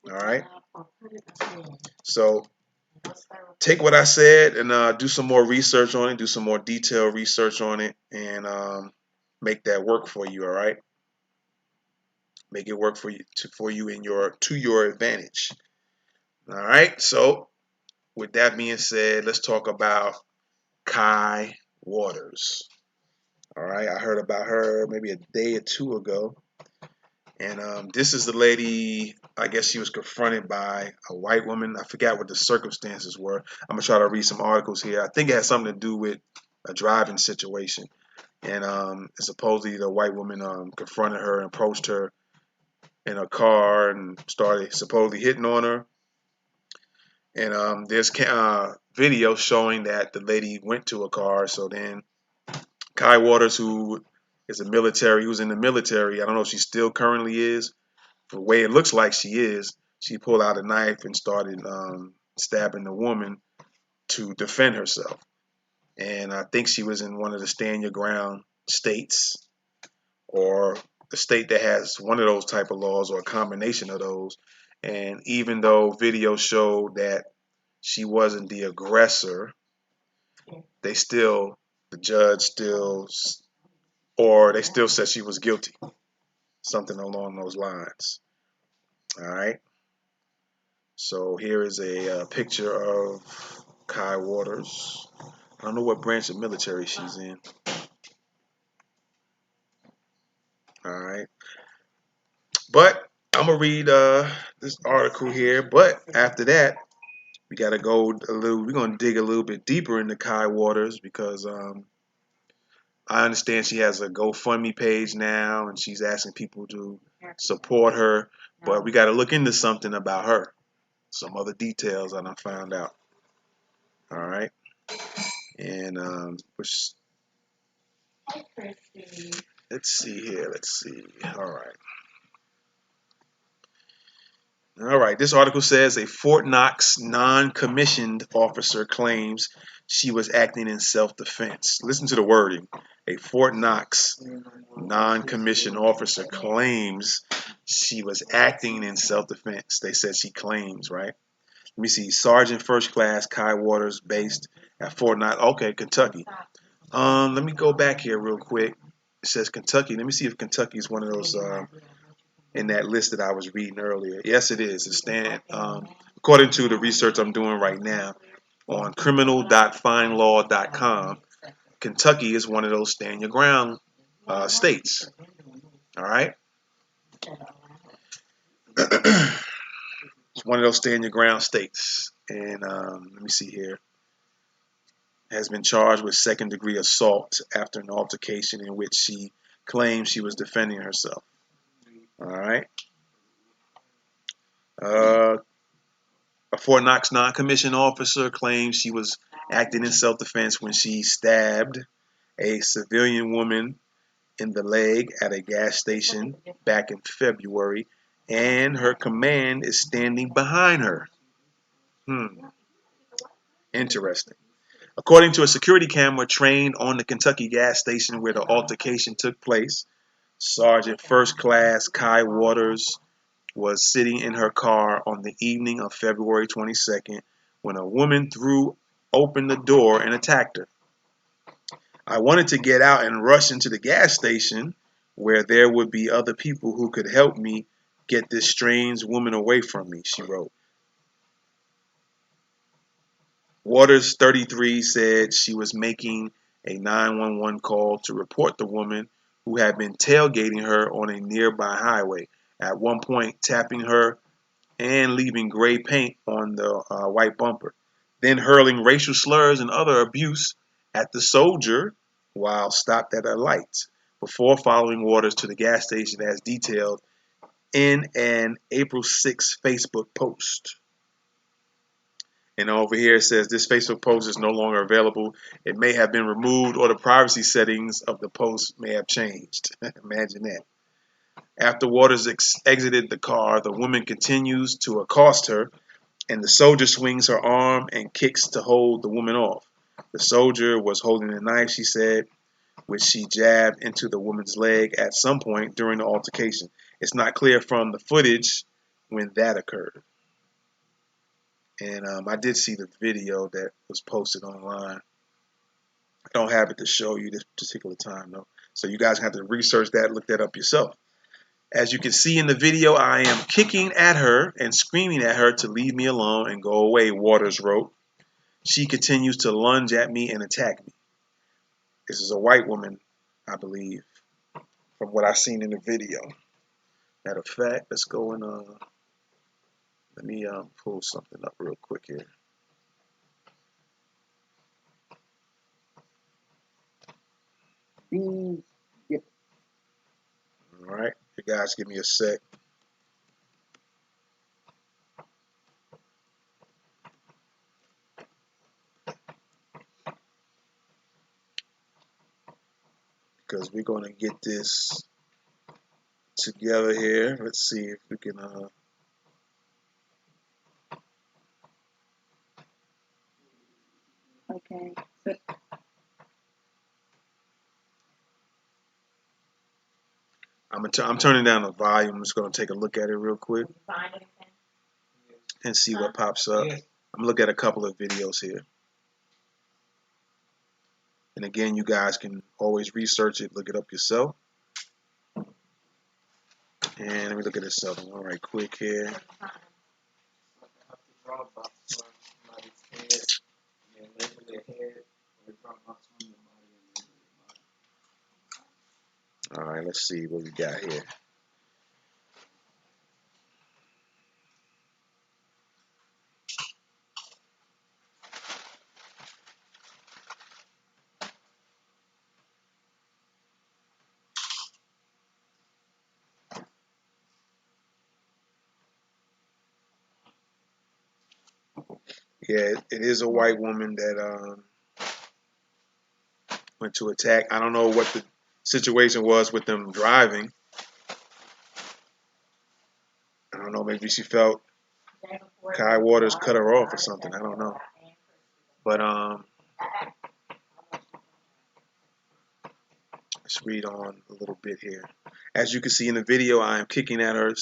All right. So take what I said and do some more research on it, do some more detailed research on it, and make that work for you. All right. Make it work for you to your advantage. All right. So with that being said, let's talk about Kai Waters. All right, I heard about her maybe a day or two ago. And this is the lady, I guess she was confronted by a white woman. I forgot what the circumstances were. I'm going to try to read some articles here. I think it has something to do with a driving situation. And supposedly the white woman confronted her and approached her in a car and started supposedly hitting on her. And there's video showing that the lady went to a car. So then Kai Waters, who is who's in the military, I don't know if she still currently is. The way it looks like she is, she pulled out a knife and started stabbing the woman to defend herself. And I think she was in one of the stand your ground states, or the state that has one of those type of laws, or a combination of those. And even though video showed that she wasn't the aggressor, the judge still, or they still said she was guilty, something along those lines. All right. So here is a picture of Kai Waters. I don't know what branch of military she's in. All right. But I'm gonna read this article here. But after that, we gotta go a little. We're gonna dig a little bit deeper into Kai Waters, because I understand she has a GoFundMe page now, and she's asking people to support her. But we got to look into something about her, some other details that I found out. All right, and let's see here. Let's see. All right. This article says a Fort Knox non-commissioned officer claims she was acting in self-defense. Listen to the wording. A Fort Knox non-commissioned officer claims she was acting in self-defense. They said she claims, right? Let me see. Sergeant First Class Kai Waters, based at Fort Knox. Okay, Kentucky. Let me go back here real quick. It says Kentucky. Let me see if Kentucky is one of those in that list that I was reading earlier. Yes, it is. According to the research I'm doing right now on criminal.findlaw.com, Kentucky is one of those stand your ground states. All right. It's one of those stand your ground states. And let me see here. Has been charged with second-degree assault after an altercation in which she claims she was defending herself. All right. A Fort Knox non-commissioned officer claims she was acting in self-defense when she stabbed a civilian woman in the leg at a gas station back in February, and her command is standing behind her. Interesting. According to a security camera trained on the Kentucky gas station where the altercation took place, Sergeant First Class Kai Waters was sitting in her car on the evening of February 22nd when a woman threw opened the door and attacked her. I wanted to get out and rush into the gas station where there would be other people who could help me get this strange woman away from me, she wrote. Waters, 33, said she was making a 911 call to report the woman who had been tailgating her on a nearby highway, at one point tapping her and leaving gray paint on the white bumper, then hurling racial slurs and other abuse at the soldier while stopped at a light, before following Waters to the gas station as detailed in an April 6th Facebook post. And over here it says this Facebook post is no longer available. It may have been removed or the privacy settings of the post may have changed. Imagine that. After Waters exited the car, the woman continues to accost her, and the soldier swings her arm and kicks to hold the woman off. The soldier was holding a knife, she said, which she jabbed into the woman's leg at some point during the altercation. It's not clear from the footage when that occurred. And I did see the video that was posted online. I don't have it to show you this particular time, though. So you guys have to research that, look that up yourself. As you can see in the video, I am kicking at her and screaming at her to leave me alone and go away, Waters wrote. She continues to lunge at me and attack me. This is a white woman, I believe, from what I've seen in the video. Matter of fact, let's go and let me pull something up real quick here. Yep. All right, you guys give me a sec. Because we're going to get this together here. Let's see if we can okay. I'm turning down the volume. I'm just going to take a look at it real quick and see what pops up. I'm going to look at a couple of videos here. And again, you guys can always research it, look it up yourself. And let me look at this other one right quick here. All right, let's see what we got here. Yeah, it is a white woman that went to attack. I don't know what the situation was with them driving. I don't know, maybe she felt Kai Waters cut her off or something. I don't know. But let's read on a little bit here. As you can see in the video, I am kicking at her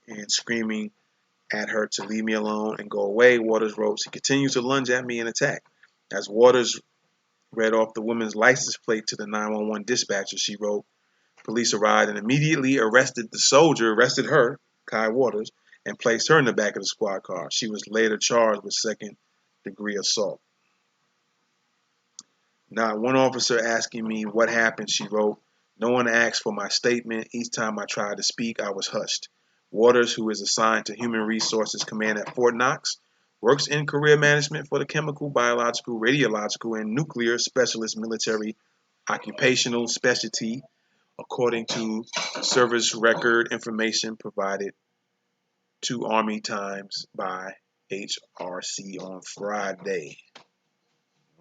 and screaming at her to leave me alone and go away, Waters wrote. She continues to lunge at me and attack. As Waters read off the woman's license plate to the 911 dispatcher, she wrote, police arrived and immediately arrested arrested her, Kai Waters, and placed her in the back of the squad car. She was later charged with second-degree assault. Not one officer asking me what happened, she wrote. No one asked for my statement. Each time I tried to speak, I was hushed. Waters, who is assigned to Human Resources Command at Fort Knox, works in career management for the Chemical, Biological, Radiological, and Nuclear Specialist Military Occupational Specialty, according to service record information provided to Army Times by HRC on Friday.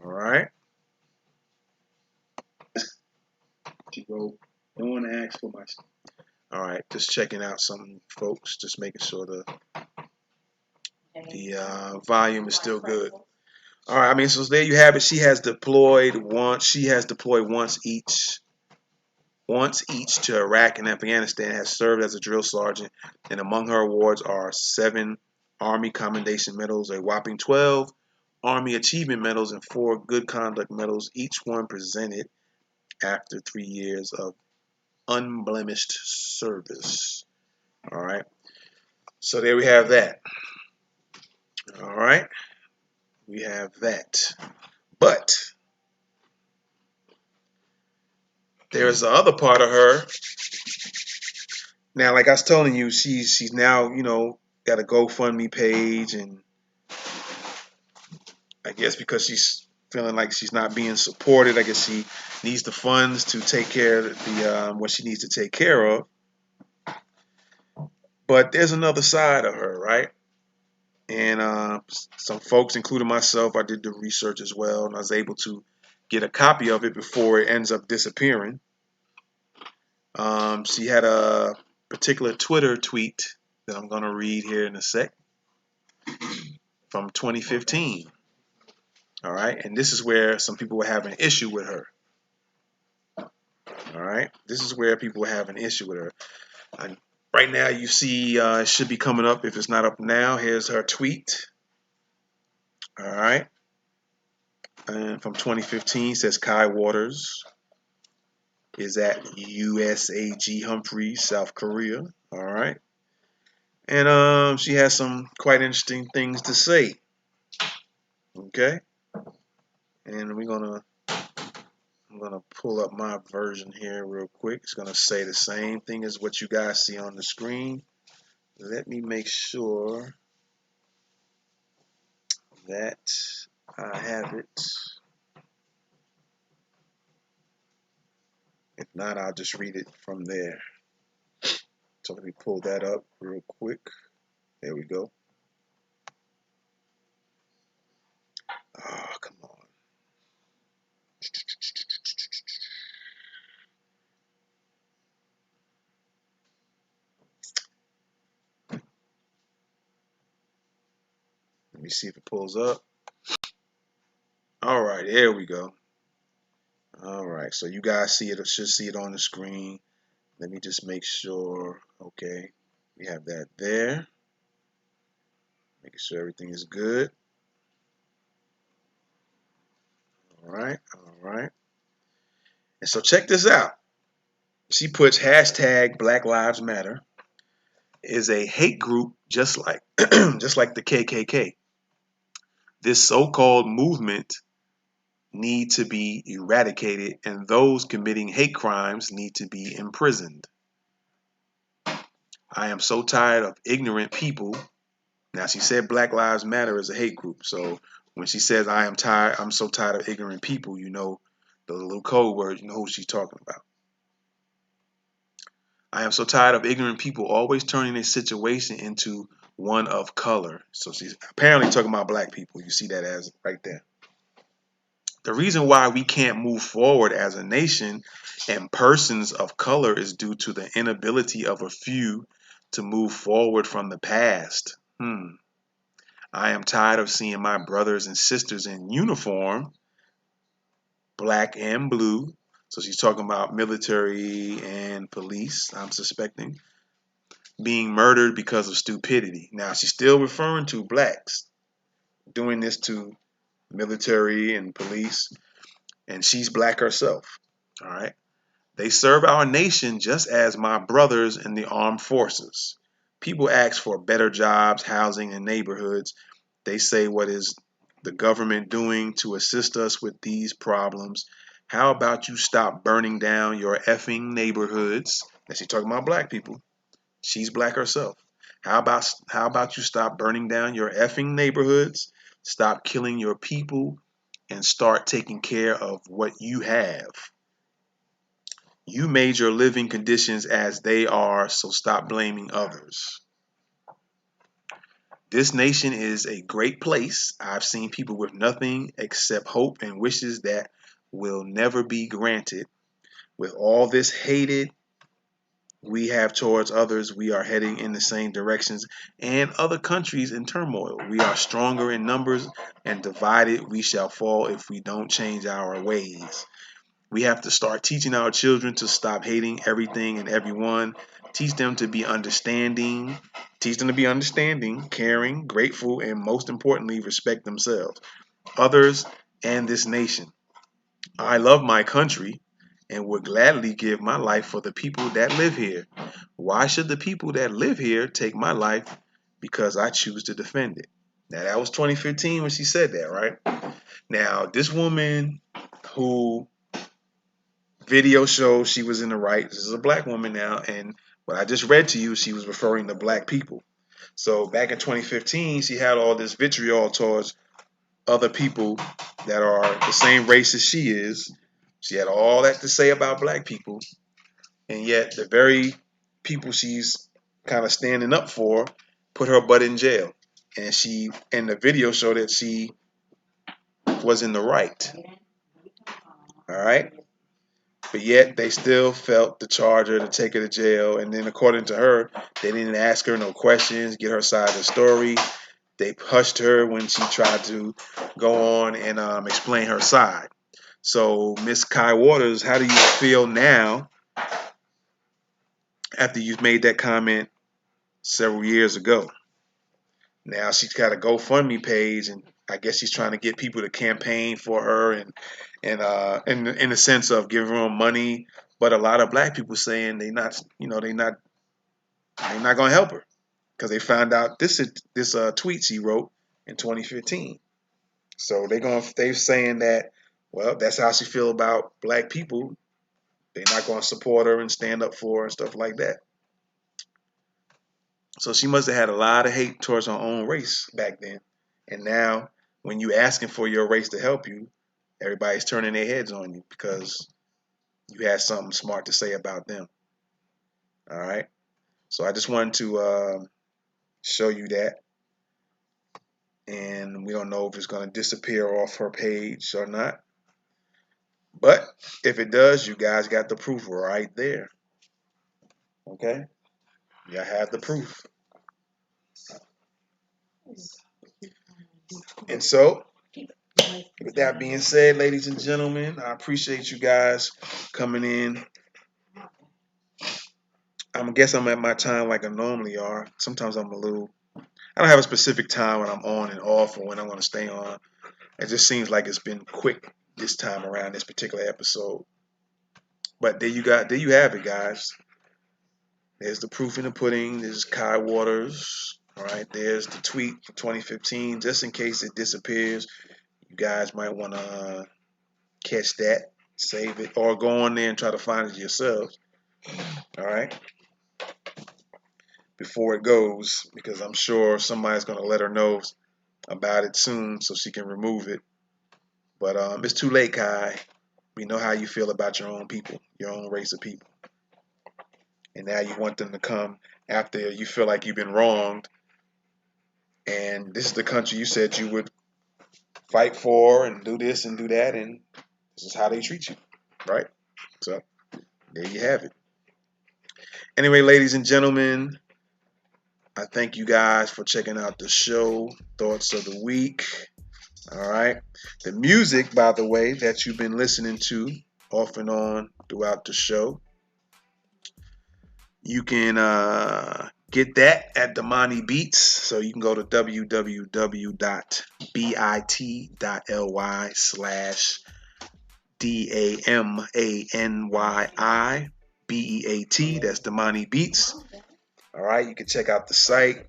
All right. She wrote, no one asked for my. All right, just checking out some folks, just making sure the volume is still good. All right, I mean, so there you have it. She has deployed once. She has deployed once each to Iraq and Afghanistan. Has served as a drill sergeant, and among her awards are 7 Army Commendation Medals, a whopping 12 Army Achievement Medals and 4 Good Conduct Medals, each one presented after 3 years of unblemished service. All right. So there we have that. All right. We have that. But there's the other part of her. Now, like I was telling you, she's now, got a GoFundMe page, and I guess because she's feeling like she's not being supported, I guess she needs the funds to take care of the what she needs to take care of. But there's another side of her, right? And some folks, including myself, I did the research as well, and I was able to get a copy of it before it ends up disappearing. She had a particular Twitter tweet that I'm going to read here in a sec from 2015. All right, and this is where some people were having an issue with her. All right, this is where people have an issue with her. Right now, you see, it should be coming up. If it's not up now, here's her tweet. All right, and from 2015, says Kai Waters is at USAG Humphreys, South Korea. All right, and she has some quite interesting things to say. Okay, and I'm gonna pull up my version here real quick. It's gonna say the same thing as what you guys see on the screen. Let me make sure that I have it. If not, I'll just read it from there. So let me pull that up real quick. There we go. Oh, come on. Let me see if it pulls up. All right, there we go. All right, so you guys see it, or should see it on the screen. Let me just make sure. Okay, we have that there. Making sure everything is good. All right, all right. And so check this out. She puts hashtag Black Lives Matter is a hate group just like just like the KKK. This so-called movement need to be eradicated, and those committing hate crimes need to be imprisoned. I am so tired of ignorant people. Now, she said Black Lives Matter is a hate group. So when she says I'm so tired of ignorant people, you know, the little code word, you know who she's talking about. I am so tired of ignorant people always turning a situation into one of color. So she's apparently talking about black people. You see that as right there. The reason why we can't move forward as a nation and persons of color is due to the inability of a few to move forward from the past. I am tired of seeing my brothers and sisters in uniform, black and blue. So she's talking about military and police, I'm suspecting, being murdered because of stupidity. Now, she's still referring to blacks doing this to military and police, and she's black herself. All right. They serve our nation just as my brothers in the armed forces. People ask for better jobs, housing, and neighborhoods. They say, what is the government doing to assist us with these problems? How about you stop burning down your effing neighborhoods? And she's talking about black people. She's black herself. How about you stop burning down your effing neighborhoods? Stop killing your people and start taking care of what you have. You made your living conditions as they are, so stop blaming others. This nation is a great place. I've seen people with nothing except hope and wishes that will never be granted. With all this hated we have towards others, we are heading in the same directions and other countries in turmoil. We are stronger in numbers and divided we shall fall if we don't change our ways. We have to start teaching our children to stop hating everything and everyone. Teach them to be understanding. Teach them to be understanding, caring, grateful, and most importantly, respect themselves. others, and this nation. I love my country and would gladly give my life for the people that live here. Why should the people that live here take my life? Because I choose to defend it. Now, that was 2015 when she said that, right? Now, this woman who video shows she was in the right, this is a black woman now, and what I just read to you, she was referring to black people. So back in 2015, she had all this vitriol towards other people that are the same race as she is. She had all that to say about black people, and yet the very people she's kind of standing up for put her butt in jail. And she, in the video, showed that she was in the right. All right. But yet they still felt to charge her to take her to jail. And then, according to her, they didn't ask her no questions, get her side of the story. They hushed her when she tried to go on and explain her side. So, Miss Kai Waters, how do you feel now after you've made that comment several years ago? Now she's got a GoFundMe page, and I guess she's trying to get people to campaign for her, and in the sense of giving her money. But a lot of black people saying they're not gonna help her because they found out this tweet she wrote in 2015. So they're saying that, well, that's how she feel about black people. They're not gonna support her and stand up for her and stuff like that. So she must have had a lot of hate towards her own race back then. And now, when you asking for your race to help you, everybody's turning their heads on you because you had something smart to say about them. All right. So I just wanted to show you that. And we don't know if it's going to disappear off her page or not. But if it does, you guys got the proof right there. Okay? You have the proof. And so, with that being said, ladies and gentlemen, I appreciate you guys coming in. I guess I'm at my time like I normally are. Sometimes I don't have a specific time when I'm on and off or when I'm going to stay on. It just seems like it's been quick this time around, this particular episode. But there you have it, guys. There's the proof in the pudding. There's Kai Waters. All right, there's the tweet from 2015. Just in case it disappears, you guys might want to catch that, save it, or go on there and try to find it yourselves. All right, before it goes, because I'm sure somebody's going to let her know about it soon so she can remove it. But it's too late, Kai. We know how you feel about your own people, your own race of people. And now you want them to come after you feel like you've been wronged. And this is the country you said you would fight for and do this and do that. And this is how they treat you, right? So there you have it. Anyway, ladies and gentlemen, I thank you guys for checking out the show, Thoughts of the Week. All right. The music, by the way, that you've been listening to off and on throughout the show, you can get that at Damani Beats. So you can go to www.bit.ly/DAMANYIBEAT. That's Damani Beats. All right. You can check out the site.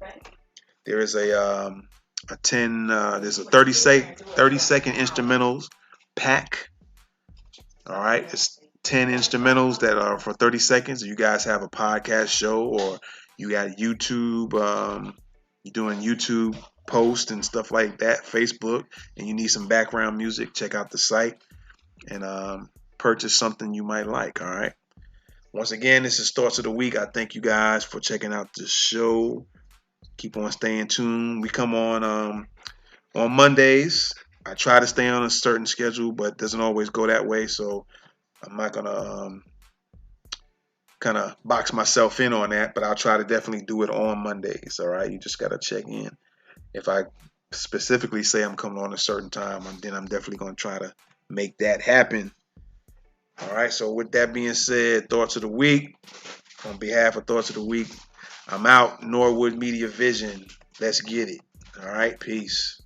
There is there's a 30 second instrumentals pack. All right, it's 10 instrumentals that are for 30 seconds. You guys have a podcast show, or you got YouTube, you're doing YouTube posts and stuff like that, Facebook, and you need some background music, check out the site and purchase something you might like. All right. Once again, this is Thoughts of the Week. I thank you guys for checking out the show. Keep on staying tuned. We come on Mondays. I try to stay on a certain schedule, but it doesn't always go that way. So I'm not gonna kind of box myself in on that, but I'll try to definitely do it on Mondays. All right, you just gotta check in. If I specifically say I'm coming on a certain time, then I'm definitely gonna try to make that happen. All right. So with that being said, Thoughts of the Week. On behalf of Thoughts of the Week, I'm out. Norwood Media Vision. Let's get it. All right. Peace.